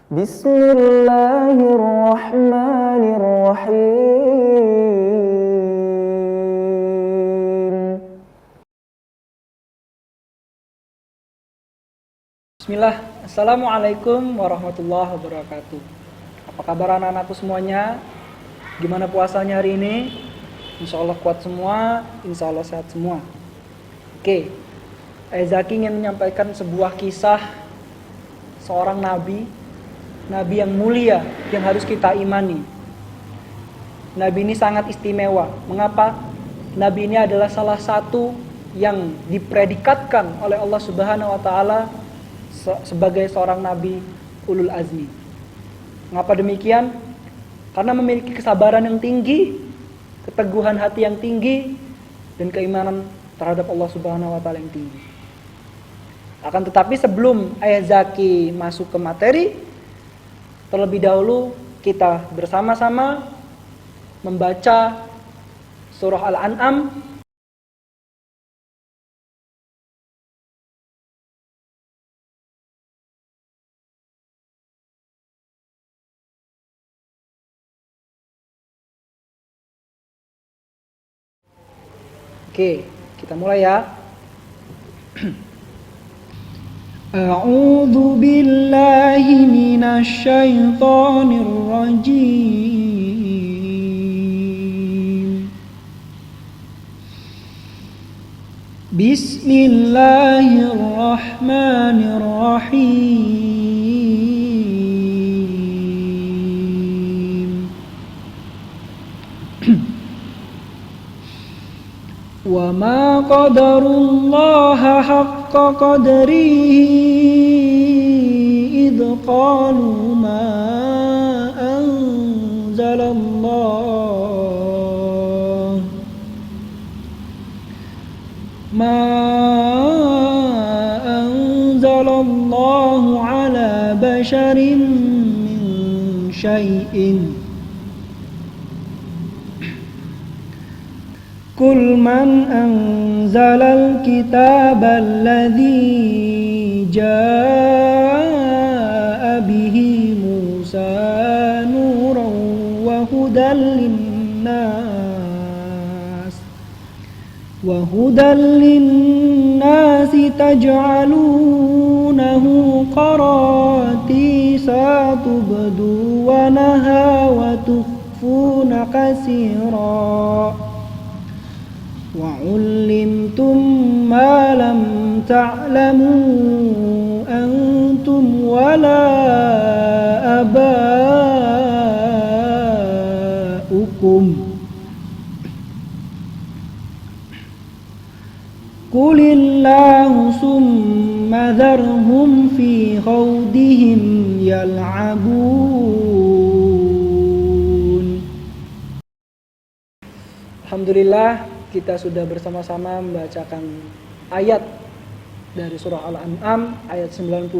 Bismillahirrahmanirrahim. Bismillah, Assalamualaikum warahmatullahi wabarakatuh. Apa kabar anak-anakku semuanya? Gimana puasanya hari ini? Insya Allah kuat semua, insya Allah sehat semua. Oke, Zaki ingin menyampaikan sebuah kisah seorang nabi yang mulia yang harus kita imani. Nabi ini sangat istimewa. Mengapa? Nabi ini adalah salah satu yang dipredikatkan oleh Allah Subhanahu wa taala sebagai seorang nabi ulul azmi. Mengapa demikian? Karena memiliki kesabaran yang tinggi, keteguhan hati yang tinggi, dan keimanan terhadap Allah Subhanahu wa taala yang tinggi. Akan tetapi sebelum ayah Zaki masuk ke materi, terlebih dahulu kita bersama-sama membaca surah Al-An'am Oke, kita mulai ya. A'udzu billahi minasy syaithanir rajim. Bismillahirrahmanirrahim. Wa ma qadarullaha haqqa qadrihi idh qalu ma anzalallahu ala basharin min syai'in Qul man anzalal kitabal ladzi jaa'a bihi Musa nuran wa hudan linnas taj'alunahu qaratisa tubdunaha wa tukhfuna katsira وَعُلِّمْتُمْ مَا لَمْ تَعْلَمُوا أَنْتُمْ وَلَا آبَاؤُكُمْ قُلِ اللَّهُ ثُمَّ ذَرْهُمْ فِي خَوْضِهِمْ يَلْعَبُونَ. Alhamdulillah, kita sudah bersama-sama membacakan ayat dari surah Al-An'am ayat 91.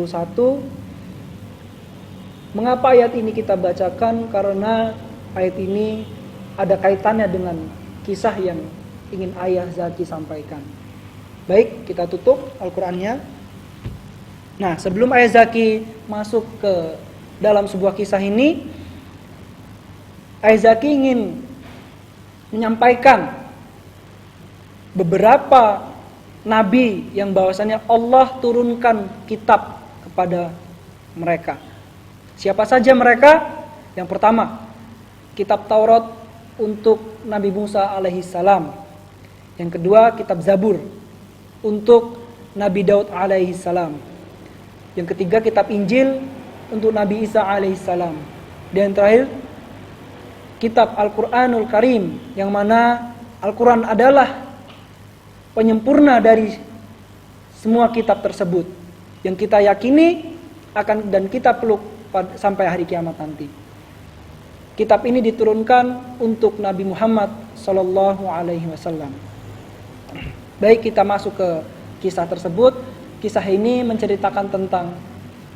Mengapa ayat ini kita bacakan? Karena ayat ini ada kaitannya dengan kisah yang ingin ayah Zaki sampaikan. Baik, kita tutup Al-Qur'annya. Nah, sebelum ayah Zaki masuk ke dalam sebuah kisah ini, ayah Zaki ingin menyampaikan beberapa nabi yang bahwasanya Allah turunkan kitab kepada mereka. Siapa saja mereka? Yang pertama, kitab Taurat untuk Nabi Musa alaihissalam. Yang kedua, kitab Zabur untuk Nabi Daud alaihissalam. Yang ketiga, kitab Injil untuk Nabi Isa alaihissalam. Dan terakhir, kitab Al-Quranul Karim, yang mana Al-Quran adalah penyempurna dari semua kitab tersebut yang kita yakini akan dan kita peluk sampai hari kiamat nanti. Kitab ini diturunkan untuk Nabi Muhammad sallallahu alaihi wasallam. Baik, kita masuk ke kisah tersebut. Kisah ini menceritakan tentang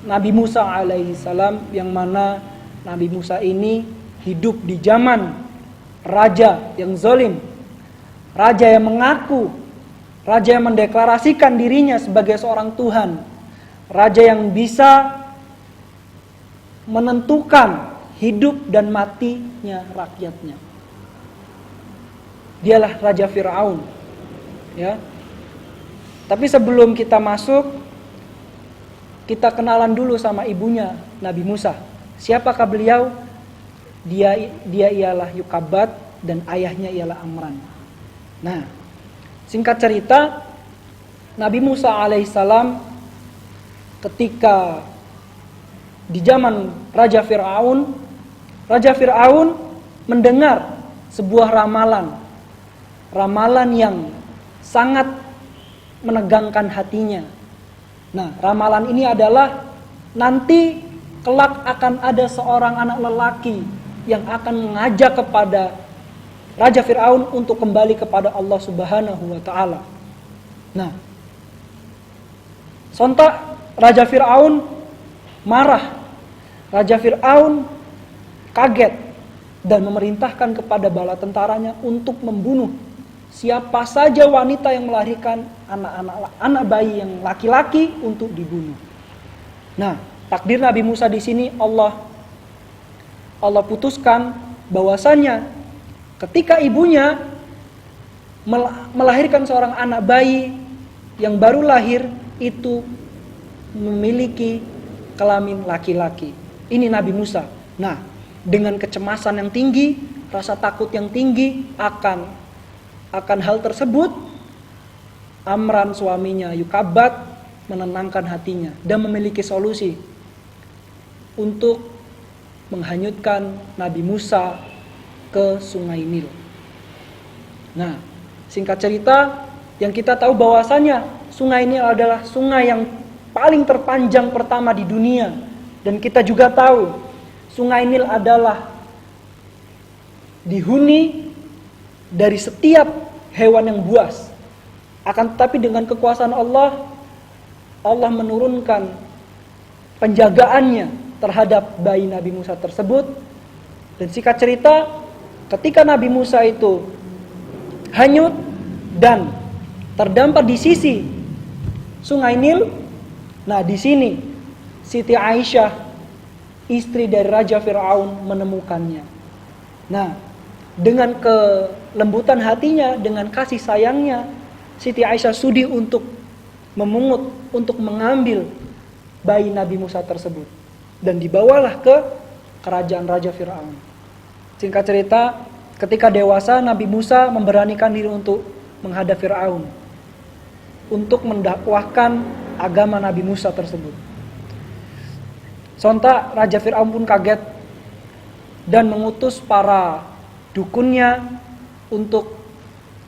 Nabi Musa alaihi salam, yang mana Nabi Musa ini hidup di zaman raja yang zalim, raja yang mengaku, raja yang mendeklarasikan dirinya sebagai seorang Tuhan, raja yang bisa menentukan hidup dan matinya rakyatnya. Dialah Raja Fir'aun. Ya. Tapi sebelum kita masuk, kita kenalan dulu sama ibunya Nabi Musa. Siapakah beliau? Dia ialah Yukabat dan ayahnya ialah Amran. Nah, singkat cerita, Nabi Musa alaihissalam ketika di zaman Raja Fir'aun mendengar sebuah ramalan yang sangat menegangkan hatinya. Nah, ramalan ini adalah nanti kelak akan ada seorang anak lelaki yang akan mengajak kepada Raja Fir'aun untuk kembali kepada Allah Subhanahu wa Ta'ala. Nah, sontak Raja Fir'aun marah. Raja Fir'aun kaget dan memerintahkan kepada bala tentaranya untuk membunuh siapa saja wanita yang melahirkan anak bayi yang laki-laki untuk dibunuh. Nah, takdir Nabi Musa di sini Allah putuskan bahwasanya ketika ibunya melahirkan seorang anak bayi yang baru lahir itu memiliki kelamin laki-laki. Ini Nabi Musa. Nah, dengan kecemasan yang tinggi, rasa takut yang tinggi akan hal tersebut, Amran suaminya Yukabat menenangkan hatinya dan memiliki solusi untuk menghanyutkan Nabi Musa ke Sungai Nil. Nah, singkat cerita, yang kita tahu bahwasanya Sungai Nil adalah sungai yang paling terpanjang pertama di dunia, dan kita juga tahu Sungai Nil adalah dihuni dari setiap hewan yang buas. Akan tetapi dengan kekuasaan Allah menurunkan penjagaannya terhadap bayi Nabi Musa tersebut. Dan singkat cerita, ketika Nabi Musa itu hanyut dan terdampar di sisi Sungai Nil, nah di sini Siti Aisyah, istri dari Raja Fir'aun, menemukannya. Nah, dengan kelembutan hatinya, dengan kasih sayangnya, Siti Aisyah sudi untuk memungut, untuk mengambil bayi Nabi Musa tersebut. Dan dibawalah ke kerajaan Raja Fir'aun. Singkat cerita, ketika dewasa, Nabi Musa memberanikan diri untuk menghadap Fir'aun, untuk mendakwahkan agama Nabi Musa tersebut. Sontak Raja Fir'aun pun kaget dan mengutus para dukunnya untuk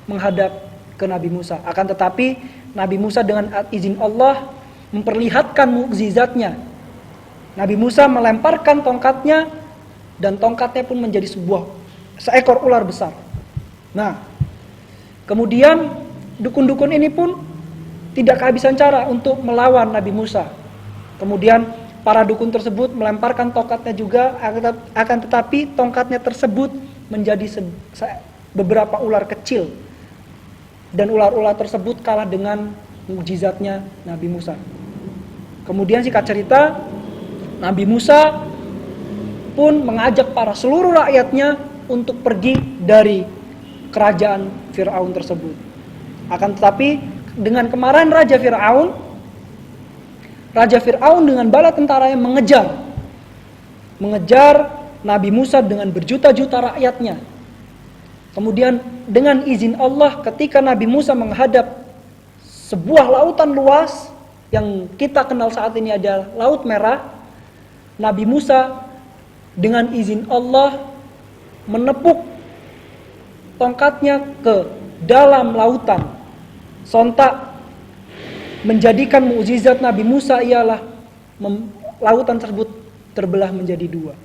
menghadap ke Nabi Musa. Akan tetapi Nabi Musa dengan izin Allah memperlihatkan mukjizatnya. Nabi Musa melemparkan tongkatnya dan tongkatnya pun menjadi seekor ular besar. Nah, kemudian dukun-dukun ini pun tidak kehabisan cara untuk melawan Nabi Musa. Kemudian para dukun tersebut melemparkan tongkatnya juga, akan tetapi tongkatnya tersebut menjadi beberapa ular kecil. Dan ular-ular tersebut kalah dengan mukjizatnya Nabi Musa. Kemudian singkat cerita, Nabi Musa pun mengajak para seluruh rakyatnya untuk pergi dari kerajaan Fir'aun tersebut. Akan tetapi dengan kemarahan Raja Fir'aun dengan bala tentaranya mengejar Nabi Musa dengan berjuta-juta rakyatnya. Kemudian dengan izin Allah, ketika Nabi Musa menghadap sebuah lautan luas yang kita kenal saat ini adalah Laut Merah, Nabi Musa dengan izin Allah menepuk tongkatnya ke dalam lautan. Sontak menjadikan mukjizat Nabi Musa ialah lautan tersebut terbelah menjadi dua.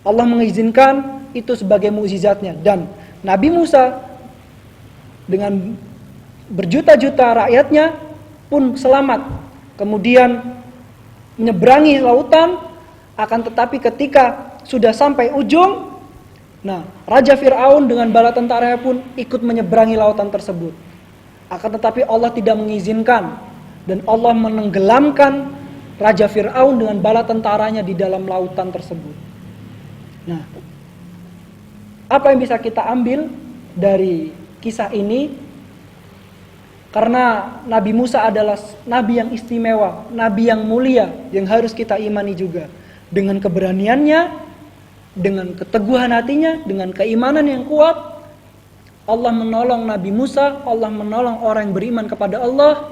Allah mengizinkan itu sebagai mukjizatnya, dan Nabi Musa dengan berjuta-juta rakyatnya pun selamat. Kemudian menyeberangi lautan, akan tetapi ketika sudah sampai ujung, nah Raja Fir'aun dengan bala tentaranya pun ikut menyeberangi lautan tersebut. Akan tetapi Allah tidak mengizinkan, dan Allah menenggelamkan Raja Fir'aun dengan bala tentaranya di dalam lautan tersebut. Nah, apa yang bisa kita ambil dari kisah ini? Karena Nabi Musa adalah nabi yang istimewa, nabi yang mulia, yang harus kita imani juga. Dengan keberaniannya, dengan keteguhan hatinya, dengan keimanan yang kuat, Allah menolong Nabi Musa, Allah menolong orang yang beriman kepada Allah.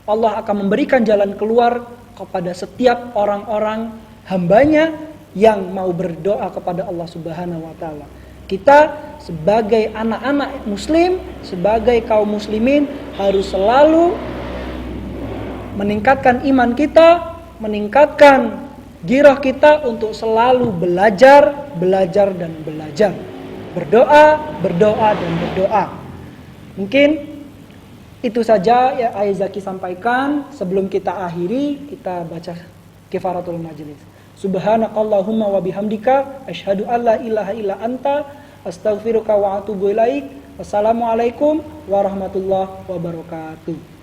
Allah akan memberikan jalan keluar kepada setiap orang-orang hambanya yang mau berdoa kepada Allah Subhanahu wa Ta'ala. Kita sebagai anak-anak muslim, sebagai kaum muslimin harus selalu meningkatkan iman kita, meningkatkan girah kita untuk selalu belajar, belajar dan belajar. Berdoa, berdoa dan berdoa. Mungkin itu saja ya Aizaki sampaikan. Sebelum kita akhiri, kita baca kifaratul majlis. Subhanakallahumma wa bihamdika asyhadu an la ilaha illa anta astaghfiruka wa atubu ilaik. Wassalamualaikum warahmatullahi wabarakatuh.